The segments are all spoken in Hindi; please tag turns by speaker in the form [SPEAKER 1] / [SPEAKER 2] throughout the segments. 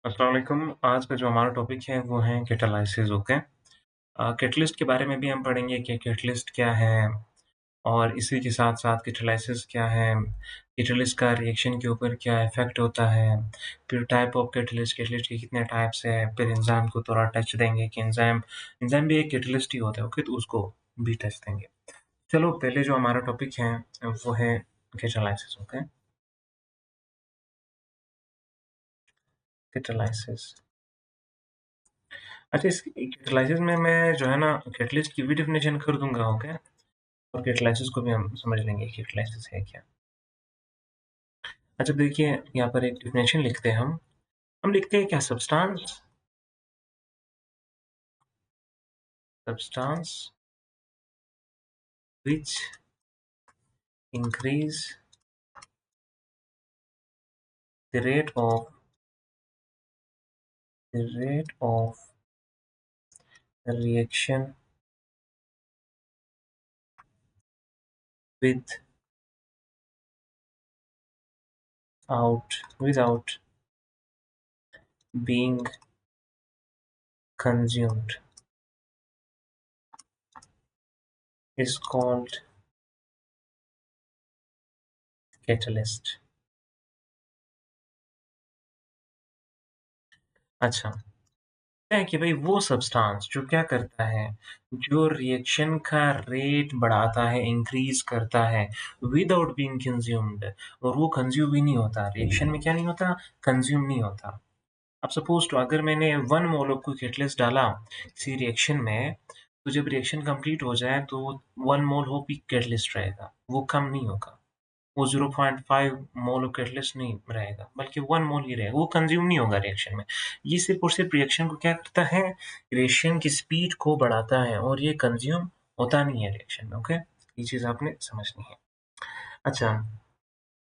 [SPEAKER 1] अस्सलाम वालेकुम। आज का जो हमारा टॉपिक है वो है कैटालाइसिस, ओके। कैटलिस्ट के बारे में भी हम पढ़ेंगे कि कैटलिस्ट क्या है और इसी के साथ-साथ कैटालाइसिस क्या है, कैटलिस्ट का रिएक्शन के ऊपर क्या इफ़ेक्ट होता है, फिर टाइप ऑफ कैटलिस्ट, कैटलिस्ट के कितने टाइप्स हैं, फिर एंजाइम को थोड़ा टच देंगे कि एंजाइम एंजाइम भी एक कैटलिस्ट ही होता है, ओके, तो उसको भी टच देंगे। चलो पहले जो हमारा टॉपिक है वो है कैटालाइसिस, ओके। कैटालाइसिस। अच्छा, इस कैटालाइसिस में मैं जो है ना कैटलिस्ट की भी डेफिनेशन कर दूँगा, ओके? और कैटालाइसिस को भी हम समझ लेंगे कि कैटालाइसिस है क्या। अच्छा देखिए, यहाँ पर एक डेफिनेशन लिखते हैं हम। हम लिखते हैं क्या substance which increase the rate of reaction with without being consumed is called catalyst। अच्छा, है कि भाई वो सब्सटेंस जो क्या करता है, जो रिएक्शन का रेट बढ़ाता है, इंक्रीज़ करता है, विदाउट बीइंग कंज्यूम्ड, और वो कंज़्यूम भी नहीं होता, रिएक्शन में क्या नहीं होता, कंज़्यूम नहीं होता। अब सपोज़ टू अगर मैंने 1 मोल ऑफ कोई कैटलिस्ट डाला किसी रिएक्शन में, तो जब रिएक्शन कंप्लीट हो जाए तो 1 मोल हो भी कैटलिस्ट रहेगा, वो कम नहीं होगा। वो 0.5 मोल ऑफ कैटलिस्ट नहीं रहेगा, बल्कि 1 मोल ही रहेगा, वो कंज़्यूम नहीं होगा रिएक्शन में। ये सिर्फ़ और सिर्फ़ रिएक्शन को क्या करता है, रिएक्शन की स्पीड को बढ़ाता है और ये कंज़्यूम होता नहीं है रिएक्शन में, ओके? ये चीज़ आपने समझनी है। अच्छा,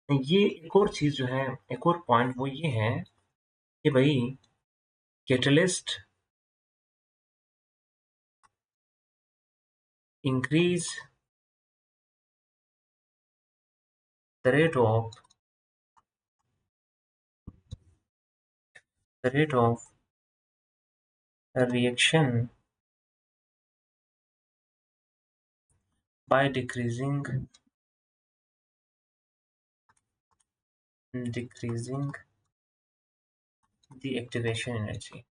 [SPEAKER 1] ये एक और चीज़ जो है, एक और पॉइंट वो ये है कि भई catalyst increase the rate of reaction by decreasing the activation energy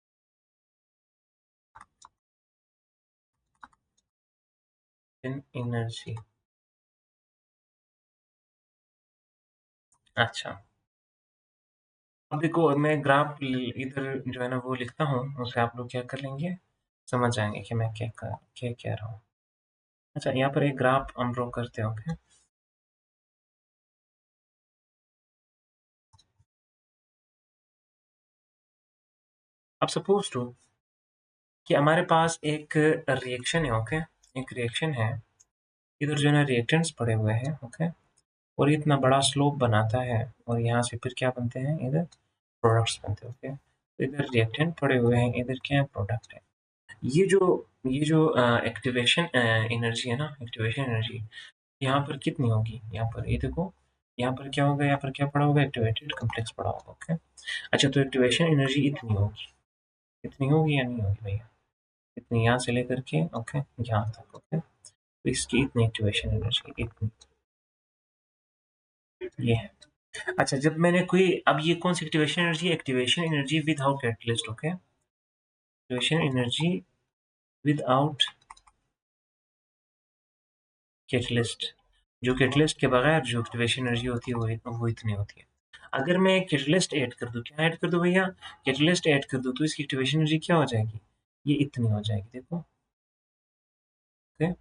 [SPEAKER 1] in energy। अच्छा, अब देखो मैं ग्राफ इधर जो है ना वो लिखता हूँ, उससे आप लोग क्या कर लेंगे, समझ जाएँगे कि मैं क्या कह रहा हूँ। अच्छा, यहाँ पर एक ग्राफ हम ड्रॉ करते हैं, ओके। अब सपोज़ टू कि हमारे पास एक रिएक्शन है, ओके, एक रिएक्शन है, इधर जो है ना रिएक्टेंट्स पड़े हुए हैं, ओके, और ये इतना बड़ा स्लोप बनाता है और यहाँ से फिर क्या बनते हैं, इधर प्रोडक्ट्स बनते हैं, ओके। तो इधर रिएक्टेंट पड़े हुए हैं, इधर क्या है, प्रोडक्ट है। ये जो एक्टिवेशन एनर्जी है ना, एक्टिवेशन एनर्जी यहाँ पर कितनी होगी? यहाँ पर ये देखो, यहाँ पर क्या होगा, यहाँ पर क्या पड़ा होगा, एक्टिवेटेड कॉम्प्लेक्स पड़ा होगा, ओके। अच्छा, तो एक्टिवेशन एनर्जी इतनी होगी या नहीं होगी भैया? इतनी यहाँ से लेकर के, ओके, यहाँ तक, ओके। तो इसकी इतनी एक्टिवेशन एनर्जी, इतनी, ये है। अच्छा, जब मैंने कोई, अब ये कौन सी एक्टिवेशन एनर्जी है? Activation energy without catalyst, okay. Activation energy without catalyst, जो कैटलिस्ट के बगैर जो एक्टिवेशन एनर्जी होती है वो इतनी होती है। अगर मैं कैटलिस्ट ऐड कर दूँ, क्या ऐड कर दूँ भैया? कैटलिस्ट ऐड कर दूँ तो इसकी एक्टिवेशन एनर्जी क्या हो जाएगी? ये इतनी हो जाएगी, देखो, ओके।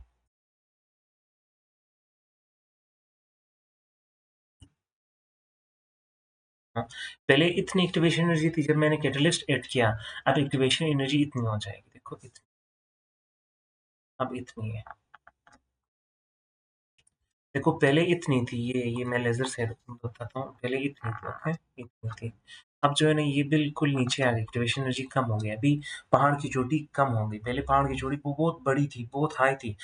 [SPEAKER 1] हाँ, पहले इतनी एक्टिवेशन एनर्जी थी, जब मैंने कैटलिस्ट ऐड किया, अब एक्टिवेशन एनर्जी इतनी हो जाएगी, देखो इतनी, अब इतनी है। देखो पहले इतनी थी, ये मैं लेज़र से बताता हूँ, पहले इतनी थी, ओके, इतनी थी। अब जो है ना ये बिल्कुल नीचे आ गई, एक्टिवेशन एनर्जी कम हो गई। अभी पहाड़ की चोटी कम हो गई। पहले पहाड़ की चोटी वो बहुत बड़ी थी, बहुत हाई थी।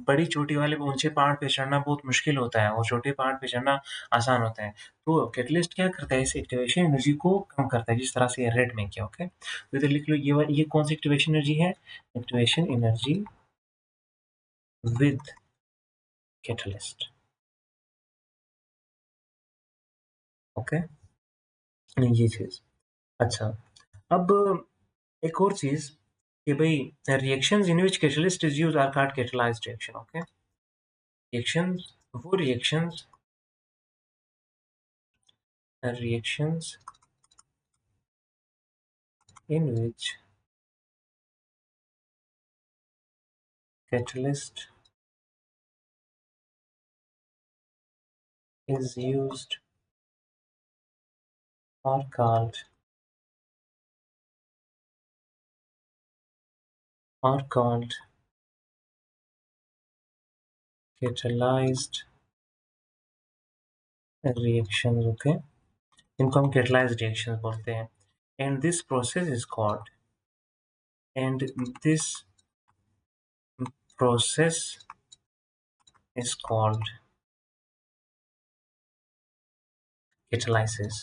[SPEAKER 1] बड़ी चोटी वाले ऊँचे पहाड़ पे चढ़ना बहुत मुश्किल होता है और छोटे पहाड़ पे चढ़ना आसान होता है। तो कैटलिस्ट क्या करता है, इस एक्टिवेशन एनर्जी को कम करता है, जिस तरह से रेड में किया, ओके? तो इधर लिख लो ये कौन सी एक्टिवेशन एनर्जी है? Activation energy with catalyst, okay? ये चीज़। अच्छा, अब एक और चीज़ कि भई reactions in which catalyst is used are called catalysed reaction, okay? Reactions reactions in which catalyst is used are called catalyzed reactions, okay? इनको हम catalyzed reactions बोलते हैं। and this process is called and this process is called catalysis।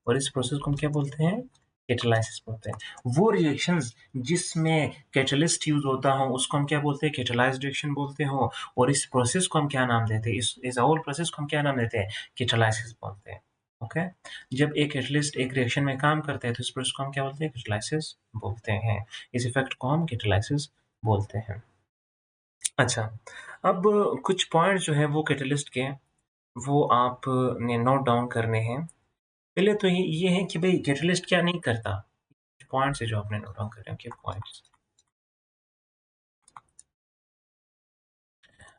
[SPEAKER 1] और इस प्रोसेस को हम क्या बोलते हैं? कैटालाइसिस बोलते हैं। वो रिएक्शंस जिसमें कैटलिस्ट यूज़ होता हो उसको हम क्या बोलते हैं? कैटालाइज्ड रिएक्शन बोलते हो। और इस प्रोसेस को हम क्या नाम देते हैं? इस होल प्रोसेस को हम क्या नाम देते हैं? कैटालाइसिस बोलते हैं, ओके? जब एक कैटलिस्ट एक रिएक्शन में काम करते हैं तो इस प्रोसेस को हम क्या बोलते हैं? कैटालाइसिस बोलते हैं। इस इफेक्ट को हम कैटालाइसिस बोलते हैं। अच्छा, अब कुछ पॉइंट जो है वो कैटलिस्ट के वो आपने नोट डाउन करने हैं। पहले तो ये है कि भई कैटलिस्ट क्या नहीं करता? पॉइंट्स है जो आपने नोट डाउन करे हैं, कि पॉइंट्स।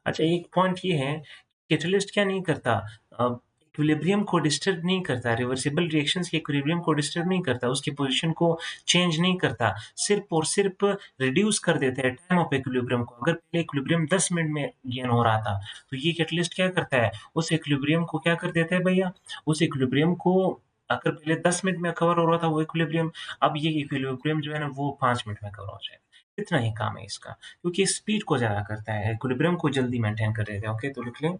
[SPEAKER 1] अच्छा, एक पॉइंट ये है, कैटलिस्ट क्या नहीं करता? इक्विलिब्रियम को डिस्टर्ब नहीं करता, रिवर्सिबल रिएक्शंस के इक्विलिब्रियम को डिस्टर्ब नहीं करता, उसकी पोज़ीशन को चेंज नहीं करता, सिर्फ़ और सिर्फ़ रिड्यूस कर देता है टाइम ऑफ इक्विलिब्रियम को। अगर पहले इक्विलिब्रियम 10 मिनट में गेन हो रहा था, तो ये कैटलिस्ट क्या करता है? उस इक्विलिब्रियम को क्या कर देता है भैया? उस इक्विलिब्रियम को अगर पहले 10 मिनट में कवर हो रहा था वो इक्विलिब्रियम, अब ये इक्विलिब्रियम जो है ना वो 5 मिनट में कवर हो जाएगा। इतना ही काम है इसका। क्योंकि स्पीड को ज़्यादा करता है, इक्विलिब्रियम को जल्दी मेंटेन कर देता है, ओके? तो लिख लें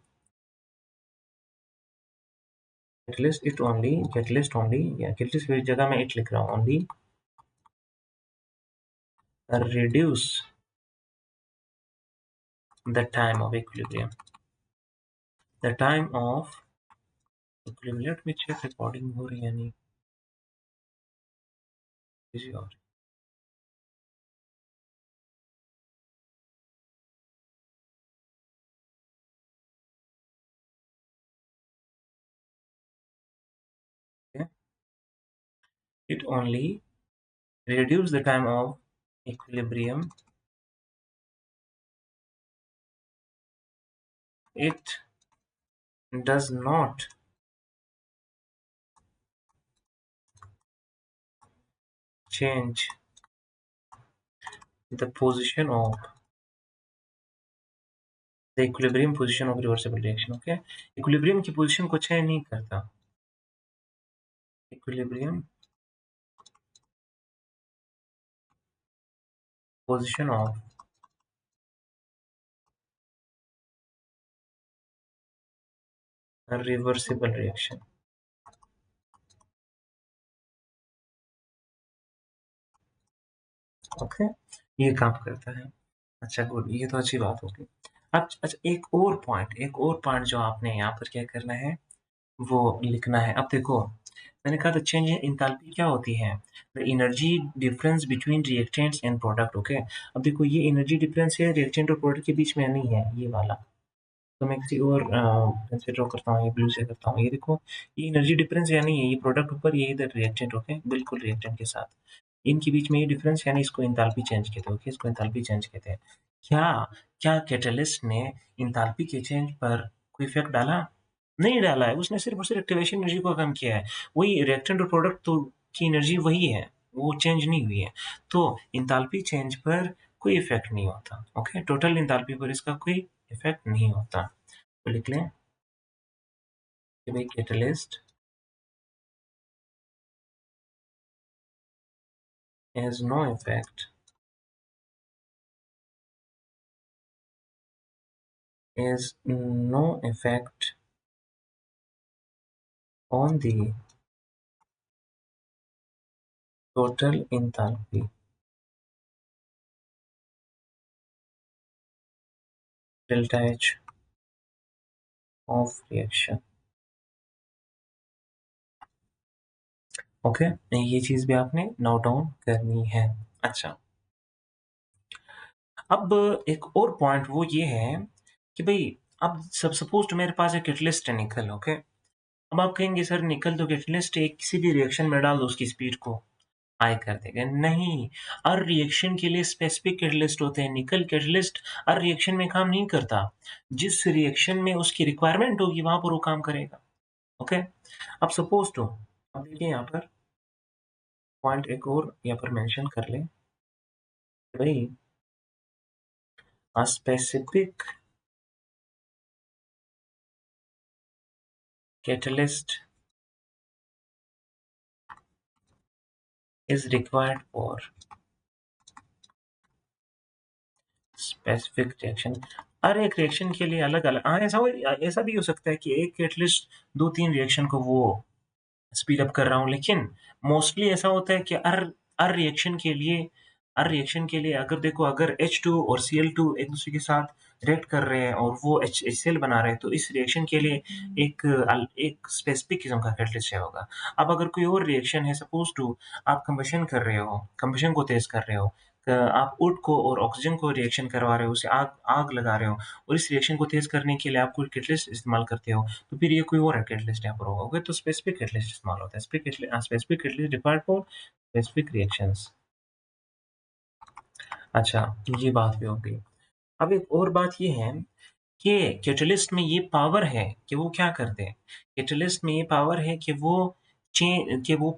[SPEAKER 1] catalyst only या catalyst की जगह मैं इट लिख रहा हूँ, only reduce the time of equilibrium, the time of equilibrium। let me check recording हो रही है या नहीं, किसी और, okay? It only reduce the time of equilibrium, it does not change the position of the equilibrium position of reversible reaction, okay? Equilibrium की पोजीशन को चेंज नहीं करता, equilibrium position of reversible reaction, okay? ये काम करता है। अच्छा गुड, ये तो अच्छी बात होगी। अच्छा, एक और पॉइंट जो आपने यहाँ पर क्या करना है, वो लिखना है। अब देखो, मैंने कहा था चेंज इन एंथैल्पी क्या होती है? The energy difference between reactants and product, okay? अब देखो ये एनर्जी डिफरेंस है रिएक्टेंट और प्रोडक्ट के बीच में नहीं है, ये वाला। तो मैं किसी और पेन से ड्रॉ करता हूँ या ब्लू से करता हूँ। ये देखो, ये एनर्जी डिफरेंस या नहीं है, ये प्रोडक्ट ऊपर, ये इधर रिएक्टेंट, ओके? बिल्कुल रिएक्टेंट के साथ। इनके बीच में ये डिफरेंस यानी इसको एंथैल्पी चेंज कहते हैं, ओके? इसको एंथैल्पी चेंज कहते हैं। क्या क्या कैटलिस्ट ने एंथैल्पी के चेंज पर कोई इफ़ेक्ट डाला? नहीं डाला है, उसने सिर्फ़ और सिर्फ़ एक्टिवेशन एनर्जी को कम किया है। वही रिएक्टेंट और प्रोडक्ट तो की एनर्जी वही है, वो चेंज नहीं हुई है। तो एंथैल्पी चेंज पर कोई इफ़ेक्ट नहीं होता, ओके? टोटल एंथैल्पी पर इसका कोई इफ़ेक्ट नहीं होता। तो लिख लें कि भाई catalyst has no effect, has no effect on the total enthalpy delta H of reaction. Okay, ये चीज भी आपने नोट डाउन करनी है। अच्छा, अब एक और पॉइंट वो ये है कि भाई, अब सब सपोज तो मेरे पास एक कैटलिस्ट है निकल, ओके। अब आप कहेंगे सर निकल तो कैटलिस्ट है, किसी भी रिएक्शन में डाल दो उसकी स्पीड को हाई कर देगा। नहीं, हर रिएक्शन के लिए स्पेसिफिक कैटलिस्ट होते हैं। निकल कैटलिस्ट हर रिएक्शन में काम नहीं करता। जिस रिएक्शन में उसकी रिक्वायरमेंट होगी वहां पर वो काम करेगा। ओके, अब सपोज तो अब देखिए यहाँ पर पॉइंट एक और यहाँ पर मेंशन कर ले भाई, a specific catalyst is required for specific reaction। हर एक रिएक्शन के लिए अलग अलग, हाँ ऐसा भी हो सकता है कि एक कैटलिस्ट दो तीन रिएक्शन को वो स्पीड अप कर रहा हूँ, लेकिन मोस्टली ऐसा होता है कि हर हर रिएक्शन के लिए अगर देखो, अगर H2 और Cl2 एक दूसरे के साथ रिएक्ट कर रहे हैं और वो HCl बना रहे हैं, तो इस रिएक्शन के लिए एक स्पेसिफिक किस्म का कैटलिस्ट चाहिए होगा। अब अगर कोई और रिएक्शन है, सपोज टू आप कंबशन को तेज कर रहे हो, आप वुड को और ऑक्सीजन को रिएक्शन करवा रहे हो, उसे आग आग लगा रहे हो, और इस रिएक्शन को तेज करने के लिए आप कोई कैटलिस्ट इस्तेमाल करते हो, तो फिर ये कोई और कैटलिस्ट यहाँ पर होगा। ओके, तो स्पेसिफिक कैटलिस्ट इस्तेमाल होता है। Specific catalyst required for specific reactions. अच्छा, ये बात भी हो गई। अब एक और बात ये है कि कैटलिस्ट में ये पावर है कि वो क्या करते हैं। कैटलिस्ट में ये पावर है कि वो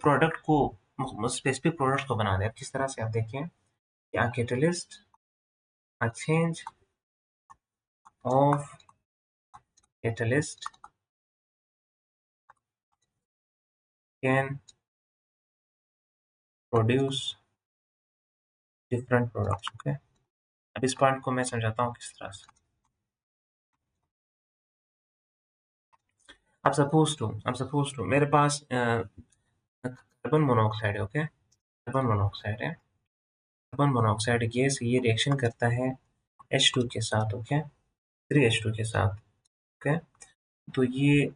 [SPEAKER 1] प्रोडक्ट को, स्पेसिफिक प्रोडक्ट को बना दे। अब किस तरह से आप देखें, क्या catalyst a change of catalyst can produce different products। Okay, अब इस पॉइंट को मैं समझाता हूँ किस तरह से। अब सपोज टू मेरे पास कार्बन मोनोऑक्साइड है। ओके, कार्बन मोनोऑक्साइड है, कार्बन मोनोऑक्साइड गैस ये रिएक्शन करता है H2 के साथ। ओके, 3H2 के साथ। ओके, तो ये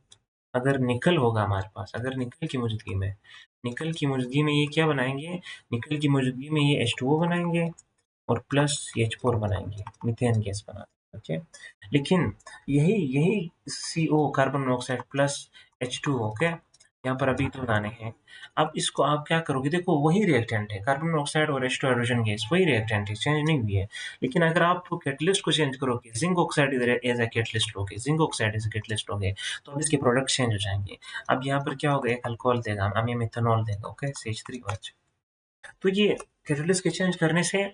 [SPEAKER 1] अगर निकल होगा हमारे पास, अगर निकल की मौजूदगी में ये क्या बनाएंगे, निकल की मौजूदगी में ये H2O बनाएंगे और प्लस CH4 बनाएंगे, मीथेन गैस बनाते हैं। ओके, लेकिन यही यही CO carbon monoxide plus H2O, okay, यहाँ पर अभी तो बनाने हैं। अब इसको आप क्या करोगे, देखो वही रिएक्टेंट है, कार्बन मोनोऑक्साइड और H2 हाइड्रोजन गैस वही रिएक्टेंट है, चेंज नहीं हुई है। लेकिन अगर आप तो कैटलिस्ट को चेंज करोगे, जिंक ऑक्साइड इधर एज ए कैटलिस्ट लोगे, zinc oxide as a catalyst लोगे, तो अब इसके प्रोडक्ट चेंज हो जाएंगे। अब यहाँ पर क्या होगा, एक अल्कोहल देगा, हमें मिथेनॉल देगा। Okay, CH3OH। तो ये कैटलिस्ट के चेंज करने से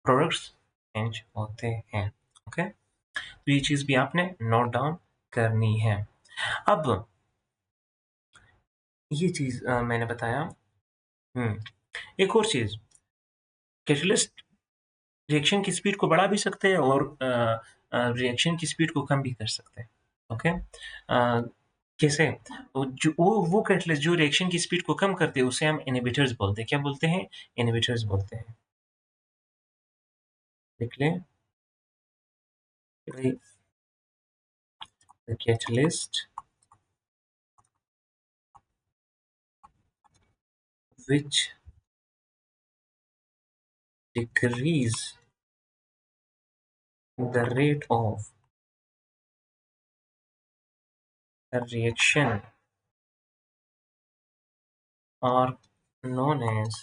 [SPEAKER 1] प्रोडक्ट्स चेंज होते हैं। ओके, तो ये चीज भी आपने नोट डाउन करनी है। अब ये चीज मैंने बताया। एक और चीज, कैटलिस्ट रिएक्शन की स्पीड को बढ़ा भी सकते हैं और रिएक्शन की स्पीड को कम भी कर सकते हैं। ओके, कैसे, वो कैटलिस्ट जो रिएक्शन की स्पीड को कम करते हैं उसे हम इनहिबिटर्स बोलते हैं। क्या बोलते हैं? इनहिबिटर्स बोलते हैं। देख लें, the catalyst which decrease the rate of a reaction are known as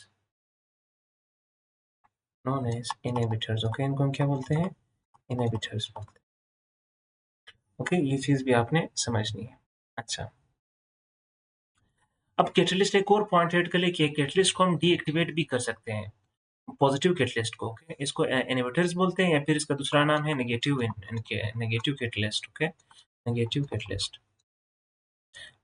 [SPEAKER 1] inhibitors। Okay, इनको हम क्या बोलते हैं? इनहिबिटर्स बोलते हैं। ओके, ये चीज भी आपने समझनी है। अच्छा, अब कैटलिस्ट एक और पॉइंट ऐड कर ले कि कैटलिस्ट को हम डीएक्टिवेट भी कर सकते हैं, पॉजिटिव कैटलिस्ट को। ओके, इसको इनहिबिटर्स बोलते हैं, या फिर इसका दूसरा नाम है negative catalyst. Okay, negative catalyst.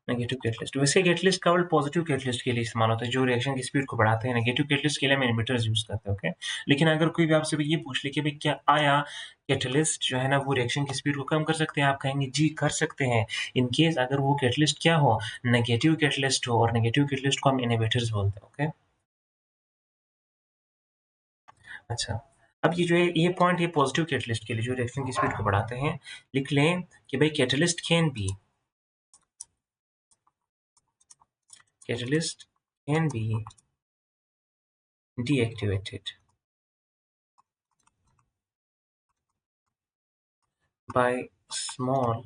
[SPEAKER 1] Negative catalyst, वैसे कैटलिस्ट का वर्ड पॉजिटिव कैटलिस्ट के लिए इस्तेमाल होता है, जो रिएक्शन की स्पीड को बढ़ाते हैं। नेगेटिव कैटलिस्ट के लिए हम इनहिबिटर्स यूज़ करते हैं, ओके? लेकिन अगर कोई भी आपसे ये पूछ ले कि भई क्या आया कैटलिस्ट जो है ना वो रिएक्शन की स्पीड को कम कर सकते हैं? आप कहेंगे जी, कर सकते हैं। इन केस अगर वो कैटलिस्ट क्या हो? नेगेटिव कैटलिस्ट हो, और नेगेटिव कैटलिस्ट को हम इनहिबिटर्स बोलते हैं, ओके? अच्छा, अब ये जो है ये पॉइंट ये पॉजिटिव कैटलिस्ट के लिए जो रिएक्शन की स्पीड को बढ़ाते हैं, लिख लें कि भई catalyst can be deactivated by small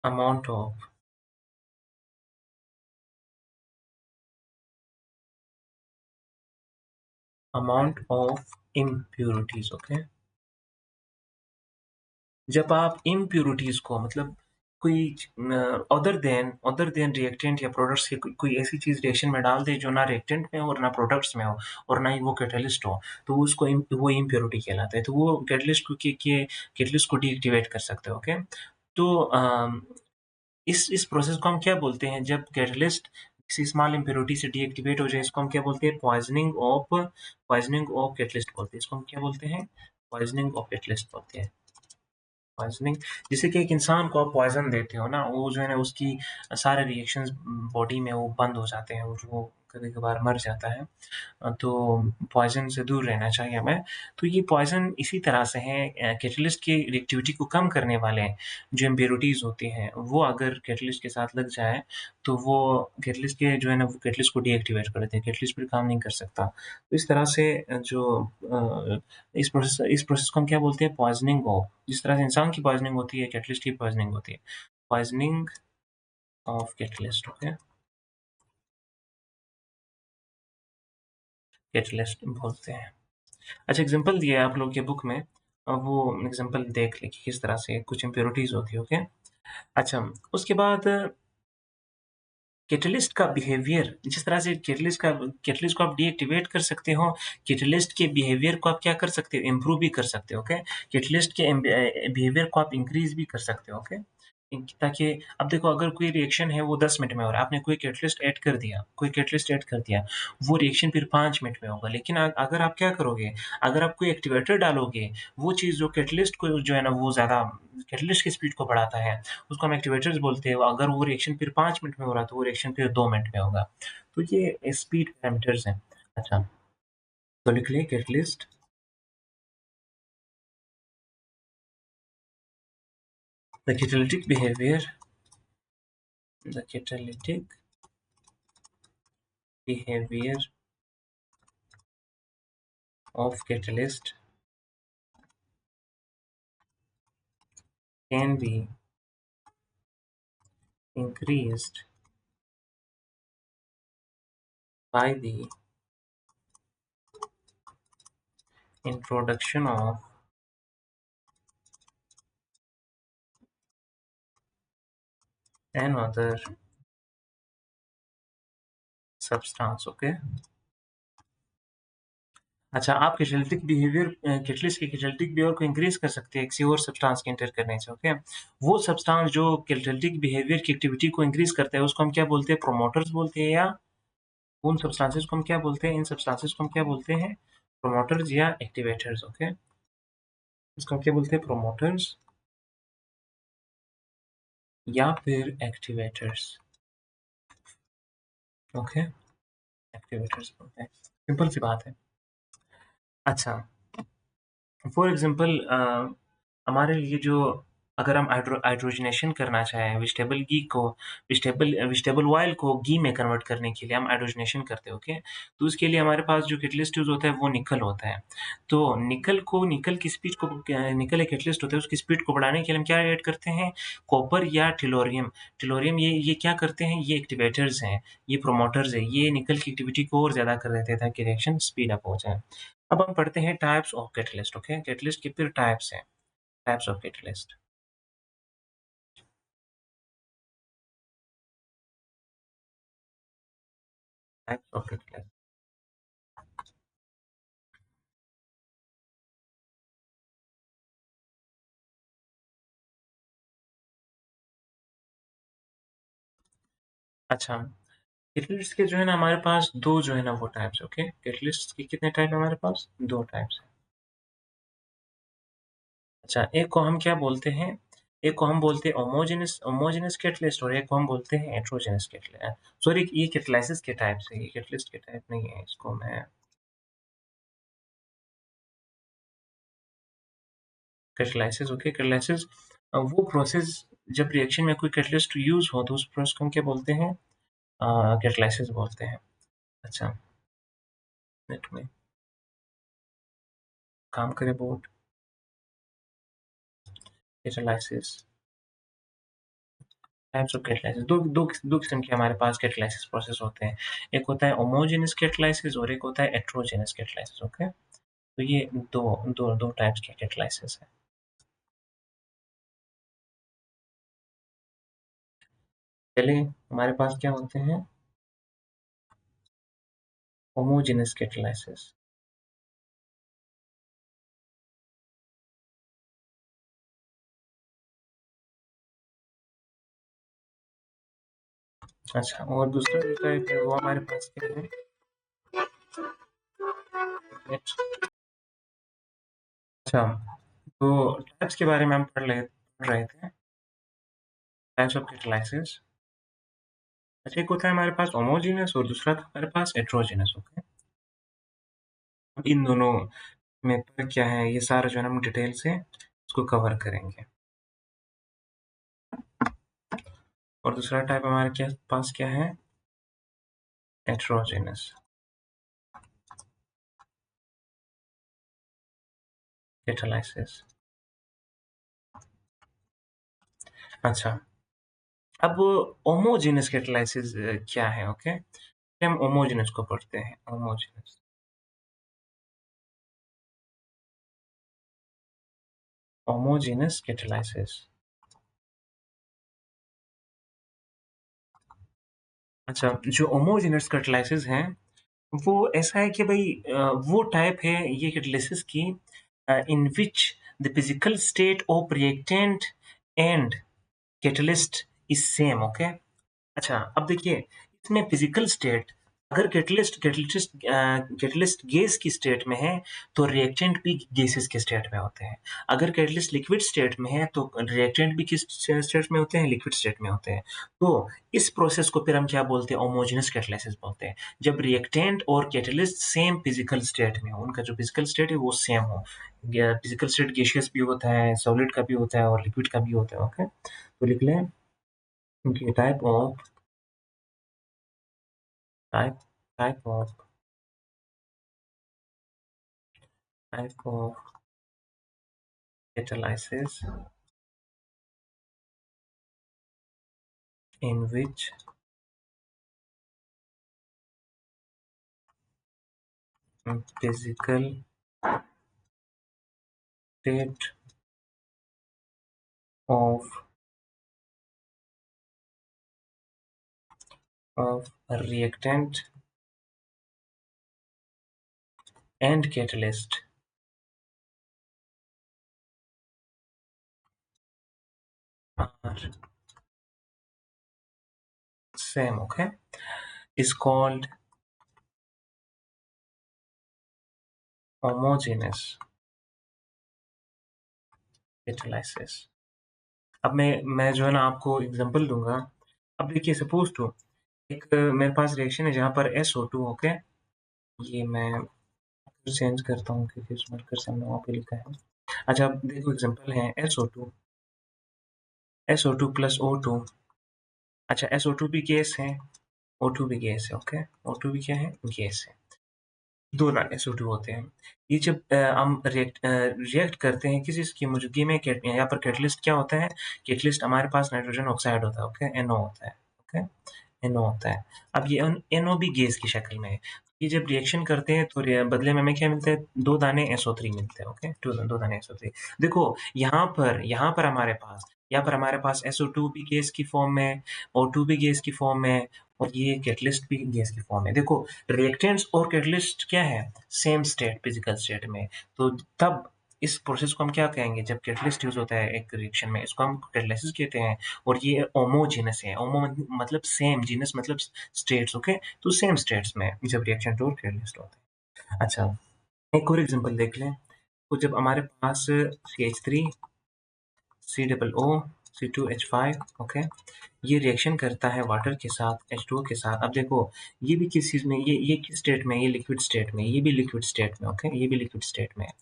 [SPEAKER 1] amount of impurities, okay? जब आप इम्प्यूरिटीज़ को मतलब कोई अदर देन रिएक्टेंट या प्रोडक्ट्स की कोई ऐसी चीज़ रिएक्शन में डाल दें जो ना रिएक्टेंट में हो और ना प्रोडक्ट्स में हो और ना ही वो कैटलिस्ट हो, तो उसको वो इम्प्यूरिटी कहलाता है। तो वो कैटलिस्ट को के कैटलिस्ट को डीएक्टिवेट कर सकते हो, ओके? तो इस प्रोसेस को हम क्या बोलते हैं? जब कैटलिस्ट किसी स्मॉल इम्प्योरिटी से डीएक्टिवेट हो जाए, इसको हम क्या बोलते हैं? पॉइज़निंग ऑफ कैटलिस्ट बोलते हैं। इसको हम क्या बोलते हैं? पॉइज़निंग ऑफ कैटलिस्ट बोलते हैं। पॉइज़निंग, जैसे कि एक इंसान को आप पॉइज़न देते हो ना, वो जो है ना उसकी सारे रिएक्शंस बॉडी में वो बंद हो जाते हैं और वो कभी-कभार मर जाता है। तो पॉइज़न से दूर रहना चाहिए हमें। तो ये पॉइज़न इसी तरह से हैं, कैटलिस्ट की रिएक्टिविटी को कम करने वाले जो इम्प्योरिटीज़ होती हैं, वो अगर कैटलिस्ट के साथ लग जाएँ, तो वो कैटलिस्ट के जो है ना वो कैटलिस्ट को डीएक्टिवेट कर देते हैं, कैटलिस्ट फिर काम नहीं कर सकता। तो इस तरह से इस प्रोसेस को हम क्या बोलते हैं? पॉइज़निंग ऑफ, जिस तरह से इंसान की पॉइज़निंग होती है, कैटलिस्ट की पॉइज़निंग होती है। Poisoning of catalyst, okay? Catalyst बोलते हैं। अच्छा, एग्ज़ाम्पल दिया है आप लोग के बुक में, वो एग्ज़ाम्पल देख लें कि किस तरह से कुछ इम्प्योरिटीज़ होती है, ओके? अच्छा, उसके बाद कैटलिस्ट का बिहेवियर, जिस तरह से कैटलिस्ट को आप डीएक्टिवेट कर सकते हो, कैटलिस्ट के बिहेवियर को आप क्या कर सकते हो? इम्प्रूव भी कर सकते हो, ओके? कैटलिस्ट के बिहेवियर को आप इंक्रीज़ भी कर सकते हो, ओके? ताकि अब देखो, अगर कोई रिएक्शन है वो 10 मिनट में हो रहा है, आपने कोई कैटलिस्ट ऐड कर दिया, वो रिएक्शन फिर 5 मिनट में होगा। लेकिन अगर आप क्या करोगे, अगर आप कोई एक्टिवेटर डालोगे, वो चीज़ जो कैटलिस्ट को जो है ना वो ज़्यादा कैटलिस्ट की स्पीड को बढ़ाता है, उसको हम एक्टिवेटर्स बोलते हैं। अगर वो रिएक्शन फिर 5 मिनट में हो रहा है, तो वो रिएक्शन फिर 2 मिनट में होगा। तो ये स्पीड पैरामीटर्स हैं। अच्छा, तो लिख लिए catalyst, the catalytic behaviour the catalytic behaviour of catalyst can be increased by the introduction of another substance, okay? अच्छा, आप कैटलिस्ट के कैटालिटिक बिहेवियर को इंक्रीज़ कर सकते हैं किसी और सब्सटेंस के एंटर करने से, ओके? वो सब्सटेंस जो कैटालिटिक बिहेवियर की एक्टिविटी को इंक्रीज़ करता है, उसको हम क्या बोलते हैं? प्रोमोटर्स बोलते हैं, या उन सब्सटेंसेस को हम क्या बोलते हैं? इन सब्सटेंसेस को हम क्या बोलते हैं? प्रोमोटर्स या एक्टिवेटर्स, ओके? इसको हम क्या बोलते हैं? प्रोमोटर्स या फिर एक्टिवेटर्स, ओके? एक्टिवेटर्स बोलते हैं। सिंपल सी बात है। अच्छा, फॉर एग्ज़ाम्पल हमारे लिए जो अगर हम हाइड्रोजनेशन करना चाहें वेजिटेबल ऑयल को घी में कन्वर्ट करने के लिए हम हाइड्रोजनेशन करते हैं, ओके? तो उसके लिए हमारे पास जो कैटलिस्ट यूज़ होता है वो निकल होता है। तो निकल की स्पीड को निकल एक कैटलिस्ट होता है, उसकी स्पीड को बढ़ाने के लिए हम क्या ऐड करते हैं? कॉपर या टेलोरियम। टेलोरियम ये क्या करते हैं? ये एक्टिवेटर्स हैं, ये प्रोमोटर्स हैं, ये निकल की एक्टिविटी को और ज़्यादा कर देते हैं ताकि रिएक्शन स्पीड अप हो जाए। अब हम पढ़ते हैं types of catalyst, okay? Catalyst के फिर टाइप्स हैं, types of catalyst, types of catalyst. अच्छा, कैटलिस्ट के जो है ना हमारे पास 2 जो है ना वो टाइप्स ओके? कैटलिस्ट के कितने टाइप है हमारे पास? 2 टाइप्स हैं। अच्छा, एक को हम क्या बोलते हैं? एक को हम बोलते हैं होमोजेनस कैटलिस्ट और एक को हम बोलते हैं हेटेरोजेनस सॉरी ये कैटालिसिस के टाइप्स है, ये कैटलिस्ट के टाइप नहीं है, इसको मैं कैटालिसिस ओके, कैटालिसिस वो प्रोसेस जब रिएक्शन में कोई कैटलिस्ट यूज़ हो तो उस प्रोसेस को हम क्या बोलते हैं? कैटालिसिस बोलते हैं। अच्छा, मिनट में काम करे board, catalysis, types of catalysis 2 किस्म के हमारे पास कैटालिसिस प्रोसेस होते हैं। एक होता है होमोजेनस कैटालिसिस और एक होता है हेटेरोजेनस कैटालिसिस ओके? तो ये 2 टाइप्स के कैटालिसिस हैं। पहले हमारे पास क्या होते हैं? Homogeneous catalysis. अच्छा और दूसरा जो टाइप है वो हमारे पास क्या है? नेक्स्ट अच्छा, तो टाइप्स के बारे में हम पढ़ रहे थे, टाइप्स ऑफ कैटालिसिस। अच्छा एक होता है हमारे पास होमोजेनस और दूसरा था हमारे पास हेटेरोजेनस ओके? अब इन दोनों में फ़र्क क्या है ये सारा जो है ना हम डिटेल से इसको कवर करेंगे। और दूसरा टाइप हमारे क्या पास क्या है? Heterogeneous catalysis. अच्छा, अब होमोजेनस कैटालिसिस क्या है ओके? हम होमोजेनस को पढ़ते हैं, होमोजेनस। Homogeneous catalysis. अच्छा, जो होमोजेनस कैटालिसिस हैं, वो ऐसा है कि भई वो टाइप है ये कैटालिसिस की in which the physical state of reactant and catalyst is same okay? अच्छा, अब देखिए इसमें फिजिकल स्टेट अगर कैटलिस्ट गैस की स्टेट में है तो रिएक्टेंट भी गैसेस के स्टेट में होते हैं। अगर कैटलिस्ट लिक्विड स्टेट में है तो रिएक्टेंट भी किस स्टेट में होते हैं? लिक्विड स्टेट में होते हैं। तो इस प्रोसेस को फिर हम क्या बोलते हैं? होमोजेनस कैटालिसिस बोलते हैं। जब रिएक्टेंट और कैटलिस्ट सेम फिजिकल स्टेट में हो, उनका जो फिजिकल स्टेट है वो सेम हो। फिजिकल स्टेट गैसियस भी होता है, सॉलिड का भी होता है और लिक्विड का भी होता है। ओके? तो लिख लें कि type type of type of catalysis in which physical state of reactant and catalyst are same okay is called homogeneous catalysis। अब मैं जो है ना आपको एग्जांपल दूंगा। अब देखिए सपोज टू एक मेरे पास रिएक्शन है जहाँ पर SO2 ओके। ये मैं चेंज करता हूँ क्योंकि उस मार्कर से हमने वहाँ पे लिखा है। अच्छा अब देखो एग्जांपल है SO2 प्लस O2। अच्छा SO2 भी गैस है, O2 भी गैस है, ओके? O2 भी क्या है? गैस है। 2 ना SO2 होते हैं। ये जब हम रिएक्ट करते हैं किसी की मौजूदगी में यहाँ पर कैटलिस्ट क्या होता है? कैटलिस्ट हमारे पास नाइट्रोजन ऑक्साइड होता है, ओके? NO होता है, ओके? NO होता है। अब ये NO भी गैस की शक्ल में है। ये जब रिएक्शन करते हैं तो बदले में हमें क्या मिलता है? 2 दाने SO3 मिलते हैं, ओके? 2 दाने SO3। देखो यहाँ पर हमारे पास SO2 भी गैस की फॉर्म में है, O2 भी गैस की फॉर्म में है और ये कैटलिस्ट भी गैस की फॉर्म में है। देखो रिएक्टेंट्स और कैटलिस्ट क्या है? सेम स्टेट फिजिकल स्टेट में। तो तब इस प्रोसेस को हम क्या कहेंगे जब कैटलिस्ट यूज़ होता है एक रिएक्शन में, इसको हम कैटालिसिस कहते हैं और ये होमोजेनस है। मतलब सेम, जीनस मतलब स्टेट्स, ओके? तो सेम स्टेट्स में जब रिएक्शन 2 और कैटलिस्ट होते हैं। अच्छा, एक और एग्ज़ाम्पल देख लें। तो जब हमारे पास CH3 COO C2H5, ओके? ये रिएक्शन करता है वाटर के साथ, H2O के साथ। अब देखो, ये भी किस चीज़ में, ये किस स्टेट में है? ये लिक्विड स्टेट में है, ये भी लिक्विड स्टेट में, ओके? ये भी लिक्विड स्टेट में है।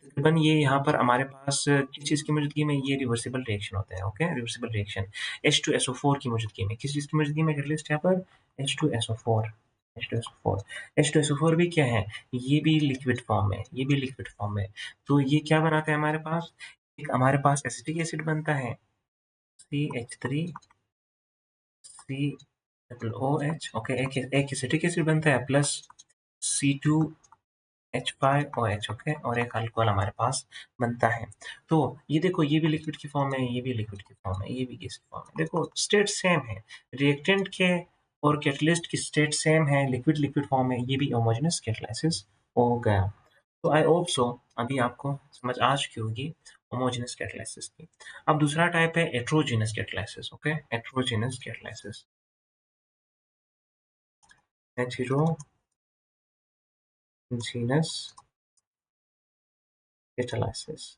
[SPEAKER 1] तकरीबन ये यहाँ पर हमारे पास किस चीज़ की मौजूदगी में ये रिवर्सिबल रिएक्शन होता है, ओके? रिवर्सिबल रिएक्शन H2SO4 की मौजूदगी में। किस चीज़ की मौजूदगी में कैटलिस्ट यहाँ पर? H2SO4, H2SO4। H2SO4 भी क्या है? ये भी लिक्विड फॉर्म है, ये भी लिक्विड फॉर्म है। तो ये क्या बनाता है हमारे पास? एक हमारे पास एसिटिक एसिड बनता है, CH3COOH, ओके? एक एसिटिक एसिड बनता है प्लस C2H5OH, ओके? और एक अल्कोहल हमारे पास बनता है। तो ये देखो, ये भी लिक्विड की फॉर्म है, ये भी लिक्विड की फॉर्म है, ये भी गैस की फॉर्म है। देखो स्टेट सेम है, रिएक्टेंट के और कैटलिस्ट की स्टेट सेम है, लिक्विड लिक्विड फॉर्म है, ये भी होमोजेनस कैटालिसिस हो गया। तो आई होप सो अभी आपको समझ आ चुकी होगी होमोजेनस कैटालिसिस की। अब दूसरा टाइप है heterogeneous catalysis, okay? Heterogeneous catalysis, heterogeneous catalysis,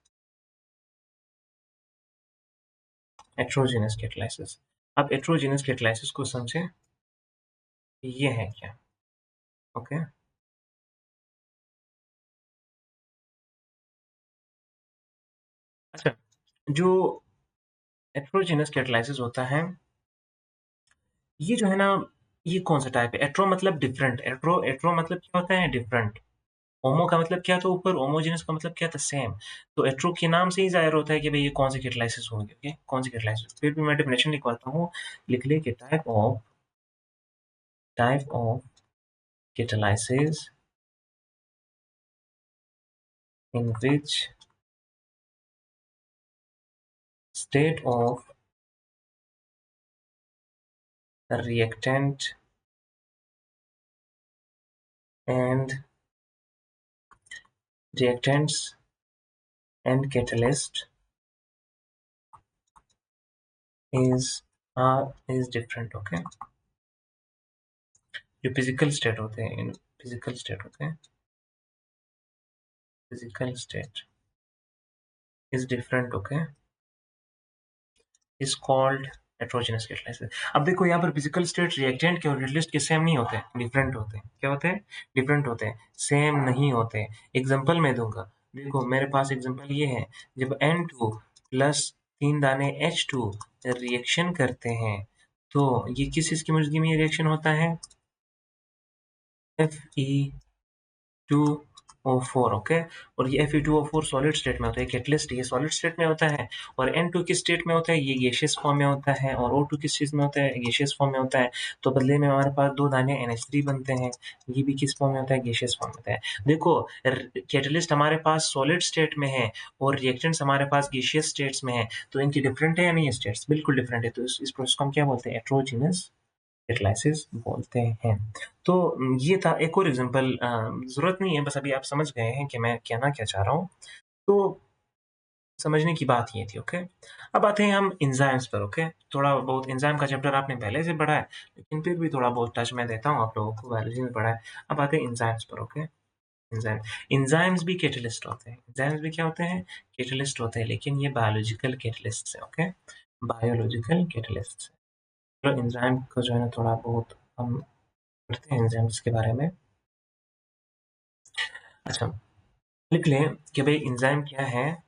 [SPEAKER 1] heterogeneous catalysis. अब हेटेरोजेनस कैटालिसिस को समझें, ये है क्या? ओके? अच्छा, जो हेटेरोजेनस कैटालिसिस होता है, ये जो है ना, ये कौन-सा टाइप है? हेटेरो मतलब डिफरेंट, हेटेरो हेटेरो मतलब क्या होता है? डिफरेंट। होमो का मतलब क्या था ऊपर, होमोजेनस का मतलब क्या था? सेम। तो हेटेरो के नाम से ही ज़ाहिर होता है कि भई ये कौन-सी कैटालिसिस होगी, ओके? कौन-सी कैटालिसिस? फिर भी मैं डेफिनिशन लिखवाता हूँ, लिख लें कि type of catalysis in which state of reactant and reactants and catalyst is different, okay? जो फिजिकल स्टेट होते हैं, इन फिजिकल स्टेट होते हैं, physical state is different, okay? Is called heterogeneous catalysis. अब देखो यहाँ पर फिजिकल स्टेट रिएक्टेंट के और कैटलिस्ट के सेम नहीं होते हैं, डिफरेंट होते हैं। क्या होते हैं? डिफरेंट होते हैं, सेम नहीं होते। एग्जांपल मैं दूंगा, देखो मेरे पास एग्जांपल ये है, जब N2 प्लस 3 दाने H2 रिएक्शन करते हैं, तो ये किस चीज की मौजूदगी में ये रिएक्शन होता है? Fe2O4, okay? और ये Fe2O4 सॉलिड स्टेट में होता है, कैटलिस्ट ये सॉलिड स्टेट में होता है। और N2 किस स्टेट में होता है? ये गैसियस फॉर्म में होता है। और O2 किस चीज़ में होता है? गैसियस फॉर्म में होता है। तो बदले में हमारे पास 2 दाने NH3 बनते हैं, ये भी किस फॉर्म में होता है? गैसियस फॉर्म में होता है। देखो, कैटलिस्ट हमारे पास सॉलिड स्टेट में है और रिएक्टेंट्स हमारे पास गैसियस स्टेट्स में है, तो इनकी डिफरेंट है या नहीं है स्टेट्स? बिल्कुल डिफरेंट है। तो इस प्रोसेस को हम क्या बोलते हैं? हेटेरोजेनस कैटालिसिस बोलते हैं। तो ये था एक और एग्ज़ाम्पल, ज़रूरत नहीं है, बस अभी आप समझ गए हैं कि मैं कहना क्या चाह रहा हूँ। तो समझने की बात ये थी, ओके? अब आते हैं हम एंजाइम्स पर, ओके? थोड़ा बहुत एंजाइम का चैप्टर आपने पहले से पढ़ा है, लेकिन फिर भी थोड़ा बहुत टच मैं देता हूँ आप लोगों को, बायोलॉजी में पढ़ा है। अब आते हैं एंजाइम्स पर, ओके? एंजाइम एंजाइम्स भी कैटालिस्ट होते हैं। एंजाइम्स भी क्या होते हैं? कैटालिस्ट होते हैं, लेकिन ये बायोलॉजिकल कैटालिस्ट्स हैं, ओके? बायोलॉजिकल कैटालिस्ट्स हैं। तो एंजाइम को जो है ना थोड़ा बहुत हम पढ़ते हैं एंजाइम्स के बारे में। अच्छा, लिख लें कि भाई एंजाइम क्या है?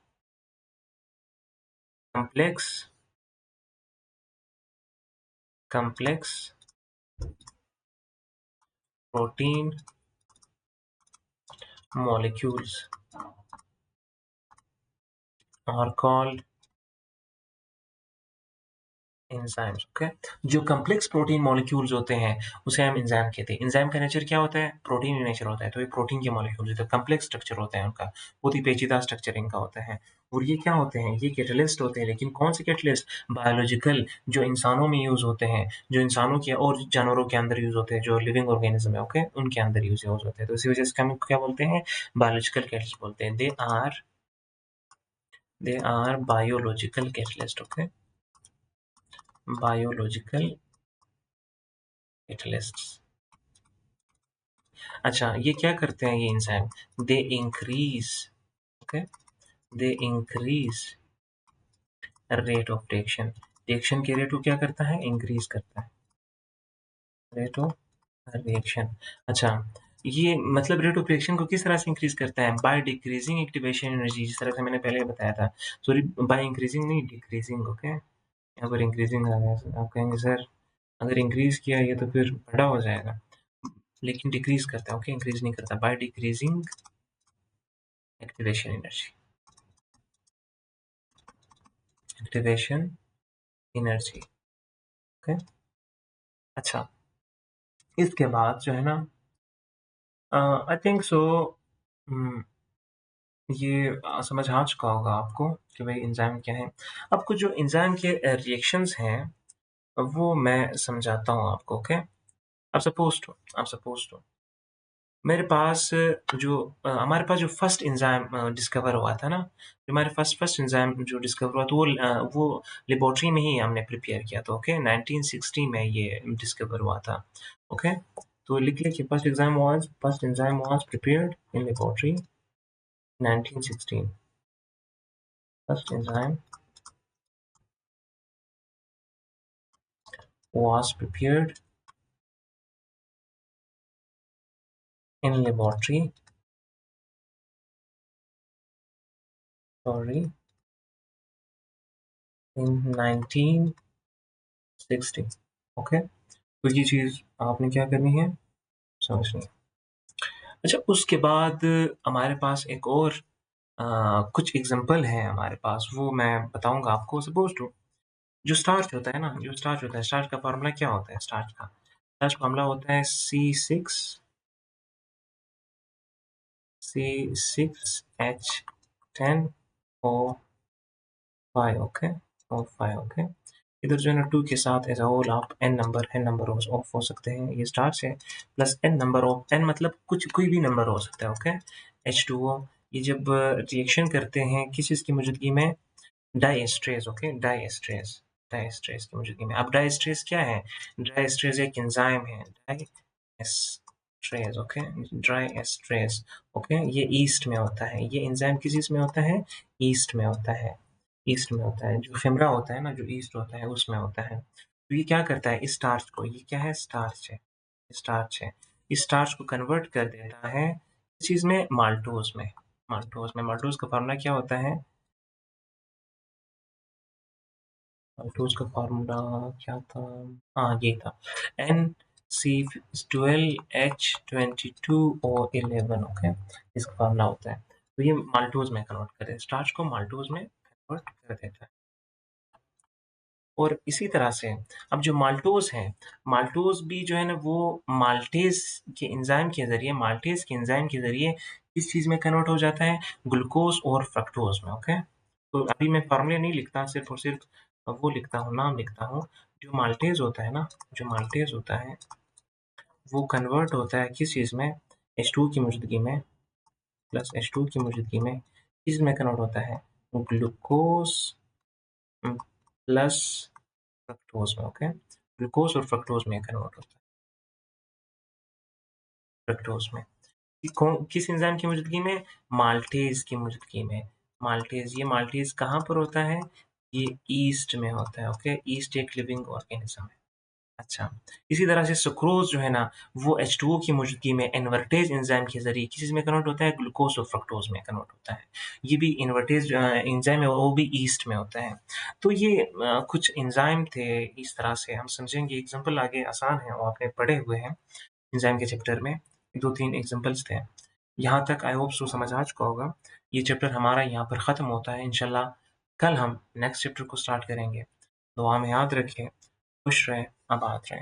[SPEAKER 1] Complex complex protein molecules are called enzymes, okay? जो कॉम्प्लेक्स प्रोटीन मॉलिक्यूल्स होते हैं, उसे हम एंजाइम कहते हैं। एंजाइम का नेचर क्या होता है? प्रोटीन in नेचर होता है, तो ये प्रोटीन के मॉलिक्यूल्स होते हैं, कॉम्प्लेक्स स्ट्रक्चर होते हैं उनका, बहुत ही पेचीदा स्ट्रक्चर इनका होता है। और ये क्या होते हैं? ये कैटालिस्ट होते हैं, लेकिन कौन से कैटालिस्ट? बायोलॉजिकल, जो इंसानों में यूज़ होते हैं, जो इंसानों के और जानवरों के अंदर यूज़ होते हैं, जो लिविंग ऑर्गेनिज्म है, ओके? उनके अंदर यूज़ होते हैं। तो इसी वजह से हम क्या बोलते हैं? बायोलॉजिकल कैटालिस्ट बोलते हैं। They are They are biological catalyst, okay? Biological catalysts. अच्छा, ये क्या करते हैं ये enzyme? They increase, okay? They increase rate of reaction. Reaction के रेट को क्या करता है? इंक्रीज करता है। Rate of reaction. अच्छा, ये मतलब रेट ऑफ रिएक्शन को किस तरह से इंक्रीज करता है? बाय डिक्रीजिंग एक्टिवेशन एनर्जी, जिस तरह से मैंने पहले बताया था। सॉरी, बाय इंक्रीजिंग नहीं, डिक्रीजिंग, ओके? यहाँ पर इंक्रीजिंग आ गया, आप कहेंगे सर अगर इंक्रीज किया ये तो फिर बड़ा हो जाएगा, लेकिन डिक्रीज करता है, ओके? इंक्रीज नहीं करता। By decreasing activation energy, activation energy, okay? अच्छा, इसके बाद जो है ना, आई थिंक सो, ये समझ आ चुका होगा आपको कि भाई एंजाइम क्या है। आपको जो एंजाइम के रिएक्शंस हैं, वो मैं समझाता हूँ आपको, ओके? आप सपोज़ टू मेरे पास हमारे पास जो फर्स्ट एंजाइम डिस्कवर हुआ था ना, जो हमारे फर्स्ट फर्स्ट एंजाइम जो डिस्कवर हुआ, तो वो लेबोरेटरी में ही हमने प्रिपेयर किया था, ओके? 1960 में ये डिस्कवर हुआ था, ओके? तो लिख लीजिए, first enzyme was prepared in laboratory 1916। First enzyme was prepared in laboratory, sorry, in 1960, okay? तो ये चीज़ आपने क्या करनी है, समझनी है। अच्छा, उसके बाद हमारे पास एक और कुछ एग्ज़ाम्पल हैं हमारे पास, वो मैं बताऊँगा आपको। सपोज़ टू जो स्टार्च होता है ना, जो स्टार्च होता है, स्टार्च का फ़ॉर्मूला क्या होता है स्टार्च का? स्टार्च फ़ॉर्मूला होता है C6H10O5, ओके? O5, okay? इधर जो है ना 2 के साथ एज़ अ होल आप n नंबर ऑफ हो सकते हैं, ये स्टार्च है, plus n number of, n मतलब कुछ कोई भी नंबर हो सकता है, ओके? H2O, ये जब रिएक्शन करते हैं किस चीज़ की मौजूदगी में? डाइएस्ट्रेज़, ओके? डाइएस्ट्रेज़ की मौजूदगी में। अब डाइएस्ट्रेज़ क्या है? डाइएस्ट्रेज़ एक एंजाइम है, डाइएस्ट्रेज़, ओके? डाइएस्ट्रेज़, ओके? ये ईस्ट में होता है, ये एंजाइम किस चीज़ में होता है? ईस्ट में होता है, ईस्ट में होता है। जो फेमरा होता है ना, जो ईस्ट होता है, उसमें होता है। तो ये क्या करता है इस स्टार्च को, ये क्या है? स्टार्च है, स्टार्च है। इस स्टार्च को कन्वर्ट कर देता है किस चीज़ में? माल्टोज़ में, माल्टोज़ में। माल्टोज़ का फ़ॉर्मूला क्या होता है? माल्टोज़ का फ़ॉर्मूला क्या था? हाँ, ये था NC12H22O11, ओके? इसका फ़ॉर्मूला होता है। तो ये माल्टोज़ में कन्वर्ट कर देता है, स्टार्च को माल्टोज़ में कन्वर्ट कर देता है। और इसी तरह से अब जो माल्टोज़ हैं, माल्टोज़ भी जो है ना वो माल्टेज़ के एंजाइम के ज़रिए किस चीज़ में कन्वर्ट हो जाता है? ग्लूकोज़ और फ्रक्टोज़ में, ओके? तो अभी मैं फ़ॉर्मूले नहीं लिखता, सिर्फ़ और सिर्फ़ वो लिखता हूँ, नाम लिखता हूँ। जो माल्टेज़ होता है ना, जो माल्टेज़ होता है, वो कन्वर्ट होता है किस चीज़ में? H2 की मौजूदगी में, प्लस H2 की मौजूदगी में किस में कन्वर्ट होता है? ग्लूकोज़ प्लस फ्रक्टोज़ में, ओके? ग्लूकोज़ और फ्रक्टोज़ में कन्वर्ट होता है, फ्रक्टोज़ में। ये किस एंजाइम की मौजूदगी में? माल्टेज़ की मौजूदगी में। माल्टेज़, ये माल्टेज़ कहाँ पर होता है? ये ईस्ट में होता है, ओके? ईस्ट एक लिविंग ऑर्गेनिज़्म है। अच्छा, इसी तरह से सुक्रोज़ जो है ना, वो H2O की मौजूदगी में इन्वर्टेज़ एंजाइम के ज़रिए किस चीज़ में कन्वर्ट होता है? ग्लूकोज़ और फ्रक्टोज़ में कन्वर्ट होता है। ये भी इन्वर्टेज़ एंजाइम है, वो भी ईस्ट में होता है। तो ये कुछ एंजाइम थे, इस तरह से हम समझेंगे। एग्ज़ाम्पल आगे आसान है, वो आपने पढ़े हुए हैं एंजाइम के चैप्टर में, 2-3 एग्ज़ाम्पल्स थे। यहाँ तक आई होप सो समझ आ चुका होगा। ये चैप्टर हमारा यहाँ पर ख़त्म होता है। इंशाल्लाह कल हम नेक्स्ट चैप्टर को स्टार्ट करेंगे। दुआ में याद रखें, खुश रहें, आबाद रहें।